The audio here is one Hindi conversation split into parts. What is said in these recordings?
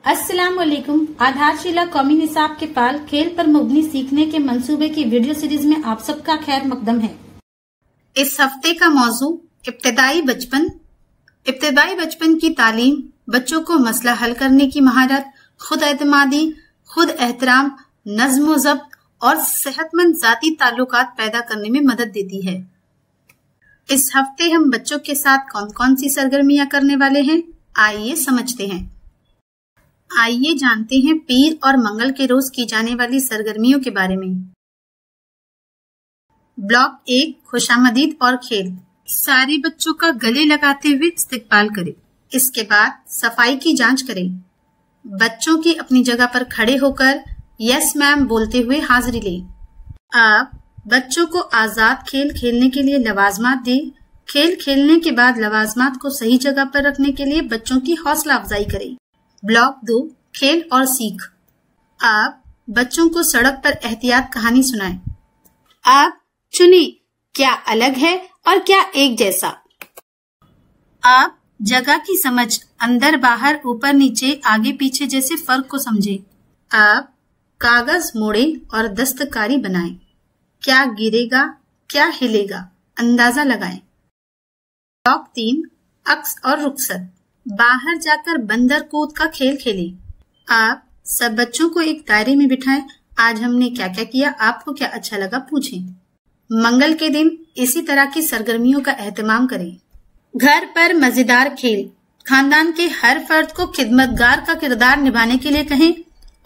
अस्सलाम वालेकुम। आधारशिला कौमी निसाब के पाल खेल पर मुबनी सीखने के मंसूबे की वीडियो सीरीज में आप सबका खैर मकदम है। इस हफ्ते का मौजू इब्तिदाई बचपन। इब्तिदाई बचपन की तालीम बच्चों को मसला हल करने की महारत, खुद एतमादी, खुद एहतराम, नज्म व ज़ब्त और सेहतमंद जाती ताल्लुकात पैदा करने में मदद देती है। इस हफ्ते हम बच्चों के साथ कौन कौन सी सरगर्मियां करने वाले हैं, आइए समझते हैं। आइए जानते हैं पीर और मंगल के रोज की जाने वाली सरगर्मियों के बारे में। ब्लॉक 1 खुशामदीद और खेल। सारे बच्चों का गले लगाते हुए इस्तकबाल करें। इसके बाद सफाई की जांच करें। बच्चों की अपनी जगह पर खड़े होकर यस मैम बोलते हुए हाजिरी लें। आप बच्चों को आजाद खेल खेलने के लिए लवाजमात दें। खेल खेलने के बाद लवाजमात को सही जगह पर रखने के लिए बच्चों की हौसला अफजाई करें। ब्लॉक 2 खेल और सीख। आप बच्चों को सड़क पर एहतियात कहानी सुनाएं। आप चुने क्या अलग है और क्या एक जैसा। आप जगह की समझ, अंदर बाहर, ऊपर नीचे, आगे पीछे जैसे फर्क को समझें। आप कागज मोड़ें और दस्तकारी बनाएं। क्या गिरेगा, क्या हिलेगा, अंदाजा लगाएं। ब्लॉक 3 अक्स और रुखसत। बाहर जाकर बंदर कूद का खेल खेलें। आप सब बच्चों को एक दायरे में बिठाएं। आज हमने क्या क्या किया, आपको क्या अच्छा लगा पूछें। मंगल के दिन इसी तरह की सरगर्मियों का एहतमाम करें। घर पर मजेदार खेल। खानदान के हर फर्द को खिदमतगार का किरदार निभाने के लिए कहें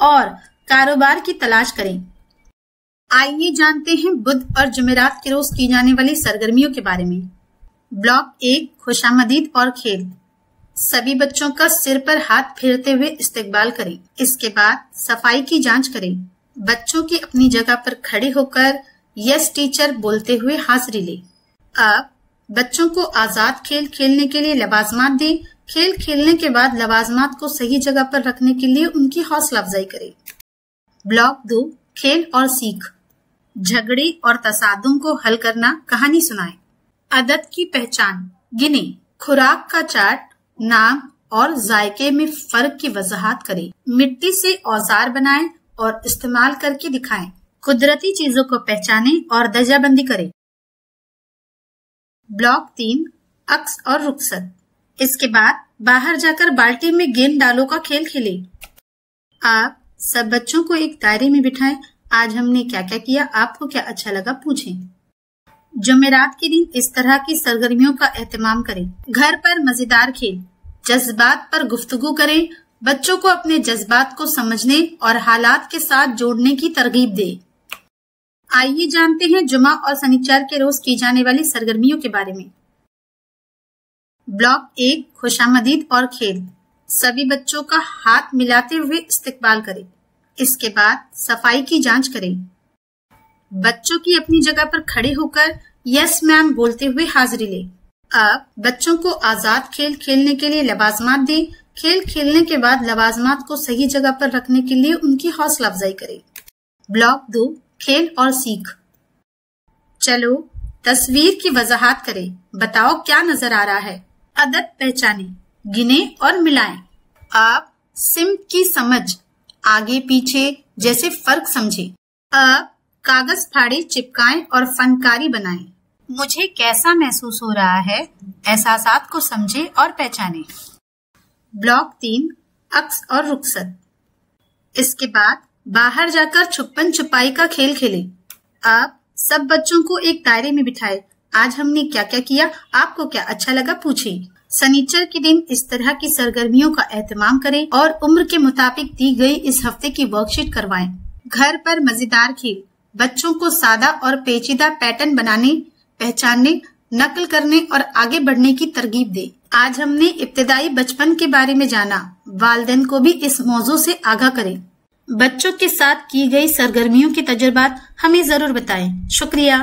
और कारोबार की तलाश करें। आइए जानते हैं बुध और जुमेरात के रोज की जाने वाली सरगर्मियों के बारे में। ब्लॉक 1 खुशामदीद और खेल। सभी बच्चों का सिर पर हाथ फेरते हुए इस्तकबाल करें। इसके बाद सफाई की जांच करें। बच्चों की अपनी जगह पर खड़े होकर यस टीचर बोलते हुए हाजिरी लें। आप बच्चों को आजाद खेल खेलने के लिए लवाजमात दें। खेल खेलने के बाद लवाजमात को सही जगह पर रखने के लिए उनकी हौसला अफजाई करें। ब्लॉक 2 खेल और सीख। झगड़े और तसादुम को हल करना, कहानी सुनाएं। अदद की पहचान, गिने। खुराक का चार्ट, नाम और जायके में फर्क की वजाहत करें। मिट्टी से औजार बनाएं और इस्तेमाल करके दिखाएं। कुदरती चीजों को पहचानें और दर्जाबंदी करें। ब्लॉक 3 अक्स और रुखसत। इसके बाद बाहर जाकर बाल्टी में गेंद डालो का खेल खेलें। आप सब बच्चों को एक दायरे में बिठाएं। आज हमने क्या क्या किया, आपको क्या अच्छा लगा पूछें। जुमेरात के दिन इस तरह की सरगर्मियों का एहतमाम करें। घर पर मजेदार खेल। जज्बात पर गुफ्तगू करें। बच्चों को अपने जज्बात को समझने और हालात के साथ जोड़ने की तरगीब दें। आइए जानते हैं जुमा और शनिचर के रोज की जाने वाली सरगर्मियों के बारे में। ब्लॉक 1 खुशामदीद और खेल। सभी बच्चों का हाथ मिलाते हुए इस्तकबाल करें। इसके बाद सफाई की जांच करें। बच्चों की अपनी जगह पर खड़े होकर यस मैम बोलते हुए हाजिरी लें। आप बच्चों को आजाद खेल खेलने के लिए लवाजमात दें। खेल खेलने के बाद लवाजमात को सही जगह पर रखने के लिए उनकी हौसला अफजाई करें। ब्लॉक 2 खेल और सीख। चलो तस्वीर की वजाहत करें। बताओ क्या नजर आ रहा है। अदद पहचाने, गिने और मिलाएं। आप सिम्त की समझ, आगे पीछे जैसे फर्क समझें। आप कागज फाड़े, चिपकाएं और फनकारी बनाएं। मुझे कैसा महसूस हो रहा है, एहसासात को समझें और पहचानें। ब्लॉक 3 अक्स और रुखसत। इसके बाद बाहर जाकर छुपन छुपाई का खेल खेलें। आप सब बच्चों को एक दायरे में बिठाएं। आज हमने क्या क्या किया, आपको क्या अच्छा लगा पूछें। शनिचर के दिन इस तरह की सरगर्मियों का एहतमाम करें और उम्र के मुताबिक दी गई इस हफ्ते की वर्कशीट करवाएं। घर पर मजेदार खेल। बच्चों को सादा और पेचीदा पैटर्न बनाने, पहचानने, नकल करने और आगे बढ़ने की तरगीब दे। आज हमने इब्तिदाई बचपन के बारे में जाना। वालिदैन को भी इस मौजू से आगाह करें। बच्चों के साथ की गई सरगर्मियों के तजुर्बात हमें जरूर बताएं। शुक्रिया।